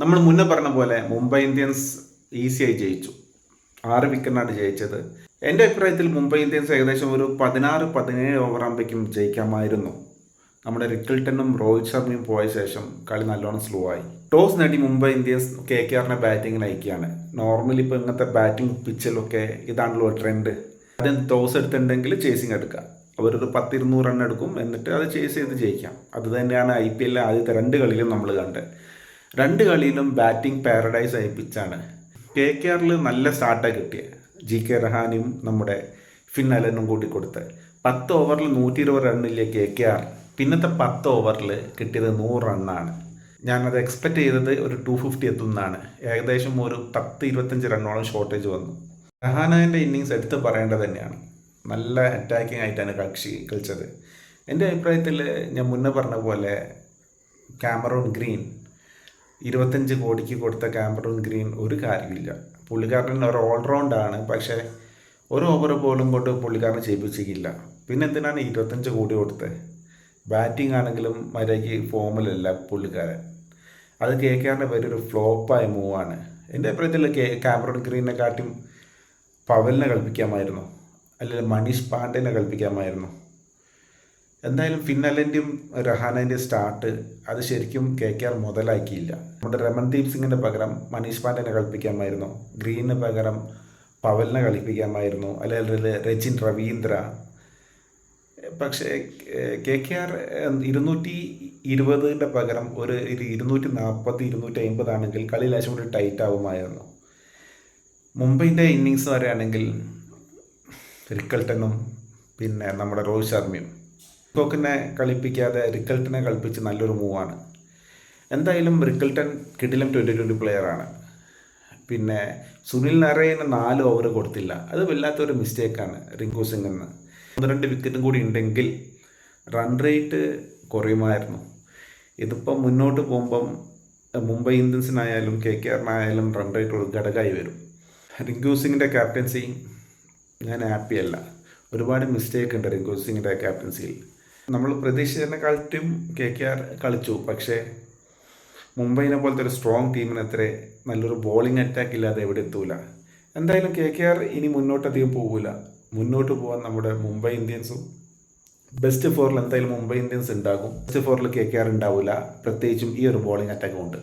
നമ്മൾ മുന്നേ പറഞ്ഞ പോലെ മുംബൈ ഇന്ത്യൻസ് ഈസിയായി ജയിച്ചു. 6 വിക്കറ്റിനാണ് ജയിച്ചത്. എൻ്റെ അഭിപ്രായത്തിൽ മുംബൈ ഇന്ത്യൻസ് ഏകദേശം ഒരു 16-17 ഓവർ ആകുമ്പോഴേക്കും ജയിക്കാമായിരുന്നു. നമ്മുടെ റിക്കിൾട്ടനും രോഹിത് ശർമ്മയും പോയ ശേഷം കളി നല്ലോണം സ്ലോ ആയി. ടോസ് നേടി മുംബൈ ഇന്ത്യൻസ് KKRനെ ബാറ്റിങ്ങിന് അയക്കുകയാണ്. നോർമലി ഇപ്പോൾ ഇങ്ങനത്തെ ബാറ്റിംഗ് പിച്ചിലൊക്കെ ഇതാണല്ലോ ട്രെൻഡ്. ആദ്യം ടോസ് എടുത്തിട്ടുണ്ടെങ്കിൽ ചേസിങ് എടുക്കുക. അവരൊരു 10-200 റൺ എടുക്കും, എന്നിട്ട് അത് ചേസ് ചെയ്ത് ജയിക്കാം. അത് തന്നെയാണ് IPL ആദ്യത്തെ 2 കളിയിലും നമ്മൾ കണ്ടത്. 2 കളിയിലും ബാറ്റിംഗ് പാരഡൈസ് ആയി പിച്ചാണ്. KKRൽ നല്ല സ്റ്റാർട്ടാണ് കിട്ടിയത്. GK രഹാനെയും നമ്മുടെ ഫിൻ അലനും കൂടി കൊടുത്ത് 10 ഓവറിൽ 120 റണ്ണില്ലേ KKR. പിന്നത്തെ 10 ഓവറിൽ കിട്ടിയത് 100 റണ്ണാണ്. ഞാനത് എക്സ്പെക്റ്റ് ചെയ്തത് ഒരു 250 എത്തുന്നതാണ്. ഏകദേശം ഒരു 10-25 റണ്ണോളം ഷോർട്ടേജ് വന്നു. രഹാനേൻ്റെ ഇന്നിങ്സ് എടുത്ത് പറയേണ്ടത് തന്നെയാണ്. നല്ല അറ്റാക്കിംഗ് ആയിട്ടാണ് കക്ഷി കളിച്ചത്. എൻ്റെ അഭിപ്രായത്തിൽ ഞാൻ മുന്നേ പറഞ്ഞ പോലെ കാമറൂൺ ഗ്രീൻ 25 കോടിക്ക് കൊടുത്ത കാമറൂൺ ഗ്രീൻ ഒരു കാര്യമില്ല. പുള്ളിക്കാരൻ ഒരു ഓൾറൗണ്ടാണ്, പക്ഷേ ഒരു ഓവർ പോലും കൊണ്ട് പുള്ളിക്കാരനെ ചെയ്യിപ്പിച്ചില്ല. പിന്നെ എന്തിനാണ് 25 കോടി കൊടുത്തത്? ബാറ്റിംഗ് ആണെങ്കിലും മര്യാദയ്ക്ക് ഫോമിലല്ല പുള്ളിക്കാരൻ. അത് KKRൻ്റെ വലിയൊരു ഫ്ലോപ്പായ മൂവാണ്. എൻ്റെ അഭിപ്രായത്തിൽ കാമറൂൺ ഗ്രീനെക്കാട്ടും പവലിനെ കളിപ്പിക്കാമായിരുന്നു, അല്ലെങ്കിൽ മനീഷ് പാണ്ഡെനെ കളിപ്പിക്കാമായിരുന്നു. എന്തായാലും ഫിൻ അലൻ്റെയും രഹാനേൻ്റെയും സ്റ്റാർട്ട് അത് ശരിക്കും KKR മുതലാക്കിയില്ല. നമ്മുടെ രമൺദീപ് സിംഗിൻ്റെ പകരം മനീഷ് പാണ്ഡെനെ കളിപ്പിക്കാമായിരുന്നു, ഗ്രീനിന് പകരം പവലിനെ കളിപ്പിക്കാമായിരുന്നു, അല്ലെങ്കിൽ രജിൻ രവീന്ദ്ര. പക്ഷേ KKR 220ൻ്റെ പകരം ഒരു 240-250 ആണെങ്കിൽ കളി ലേശം കൂടി ടൈറ്റ് ആവുമായിരുന്നു. മുംബൈൻ്റെ ഇന്നിങ്സ് പറയുകയാണെങ്കിൽ റിക്കിൾട്ടനും പിന്നെ നമ്മുടെ രോഹിത് ശർമ്മയും കോക്കിനെ കളിപ്പിക്കാതെ റിക്കിൾട്ടനെ കളിപ്പിച്ച് നല്ലൊരു മൂവാണ്. എന്തായാലും റിക്കിൾട്ടൻ കിടിലം 2020 പ്ലെയറാണ്. പിന്നെ സുനിൽ നാരായണന് 4 ഓവർ കൊടുത്തില്ല, അത് വല്ലാത്തൊരു മിസ്റ്റേക്കാണ് റിങ്കു സിംഗിന്. 1-2 വിക്കറ്റും കൂടി ഉണ്ടെങ്കിൽ റൺ റേറ്റ് കുറയുമായിരുന്നു. ഇതിപ്പം മുന്നോട്ട് പോകുമ്പം മുംബൈ ഇന്ത്യൻസിനായാലും KKRനായാലും റൺ റേറ്റ് ഒരു ഘടകമായി വരും. റിങ്കു സിംഗിൻ്റെ ക്യാപ്റ്റൻസി ഞാൻ ഹാപ്പിയല്ല. ഒരുപാട് മിസ്റ്റേക്ക് ഉണ്ട് റിങ്കു സിംഗിൻ്റെ ക്യാപ്റ്റൻസിയിൽ. നമ്മൾ പ്രതീക്ഷിച്ചതിനെക്കാട്ടും KKR കളിച്ചു, പക്ഷേ മുംബൈനെ പോലത്തെ ഒരു സ്ട്രോങ് ടീമിന് അത്ര നല്ലൊരു ബോളിംഗ് അറ്റാക്ക് ഇല്ലാതെ എവിടെ എത്തൂല. എന്തായാലും KKR ഇനി മുന്നോട്ടധികം പോകില്ല. മുന്നോട്ട് പോകാൻ നമ്മുടെ മുംബൈ ഇന്ത്യൻസും ബെസ്റ്റ് 4ൽ എന്തായാലും മുംബൈ ഇന്ത്യൻസ് ഉണ്ടാകും. ബെസ്റ്റ് 4ൽ KKR ഉണ്ടാവില്ല, പ്രത്യേകിച്ചും ഈ ഒരു ബോളിംഗ് അറ്റാക്ക് കൊണ്ട്.